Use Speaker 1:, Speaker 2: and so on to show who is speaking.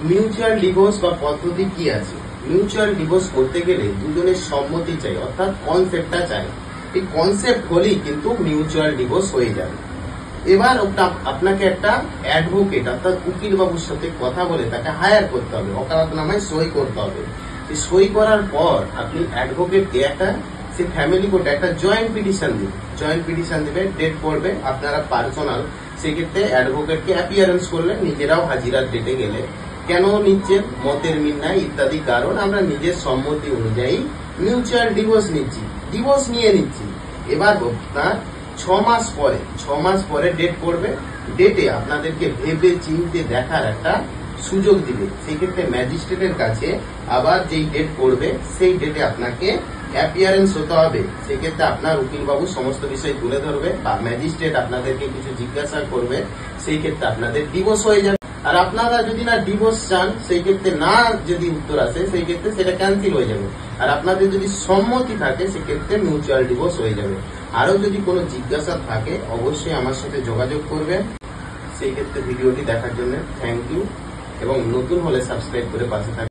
Speaker 1: Mutual divorce বা পদ্ধতি কি আছে। মিউচুয়াল ডিভোর্স করতে গেলে দুজনের সম্মতি চাই, অর্থাৎ কনসেপ্টটা চাই। এই কনসেপ্ট হলেই কিন্তু মিউচুয়াল ডিভোর্স হয়ে যাবে। এবার আপনাকে একটা অ্যাডভোকেট অর্থাৎ উকিল বাবুর সাথে কথা বলে তাকে হায়ার করতে হবে, ওকালতনামায় সই করতে হবে। সই করার পর আপনি অ্যাডভোকেটকে একটা সে ফ্যামিলি কোর্টে একটা জয়েন্ট পিটিশন দিবে, ডেট পড়বে আপনারা পার্সোনাল। সেক্ষেত্রে অ্যাডভোকেটকে অ্যাপিয়ারেন্স করলে, নিজেরাও হাজিরার ডেটে গেলে, কেন নিচ্ছেন, মতের মিল নাই ইত্যাদি কারণ, আমরা নিজের সম্মতি অনুযায়ী মিউচুয়াল ডিভোর্স নিচ্ছি। এবার আপনার 6 মাস পরে ডেট পড়বে। ডেটে আপনাদেরকে ভেবে চিনতে দেখার একটা সুযোগ দিবে। সেই ক্ষেত্রে ম্যাজিস্ট্রেটের কাছে আবার যেই ডেট পড়বে সেই ডেটে আপনাকে অ্যাপিয়ারেন্স হতে হবে। সেক্ষেত্রে আপনার উকিলবাবু সমস্ত বিষয় তুলে ধরবে বা ম্যাজিস্ট্রেট আপনাদেরকে কিছু জিজ্ঞাসা করবে। সেই ক্ষেত্রে আপনাদের ডিভোর্স হয়ে যাবে। আর আপনারা যদি না ডিভোর্স চান, সেই ক্ষেত্রে না যদি উত্তর আসে, সেই ক্ষেত্রে সেটা ক্যান্সেল হয়ে যাবে। আর আপনাদের যদি সম্মতি থাকে, সেক্ষেত্রে মিউচুয়াল ডিভোর্স হয়ে যাবে। আরো যদি কোনো জিজ্ঞাসা থাকে অবশ্যই আমার সাথে যোগাযোগ করবেন। সেই ক্ষেত্রে ভিডিওটি দেখার জন্য থ্যাংক ইউ, এবং নতুন হলে সাবস্ক্রাইব করে পাশে থাকবেন।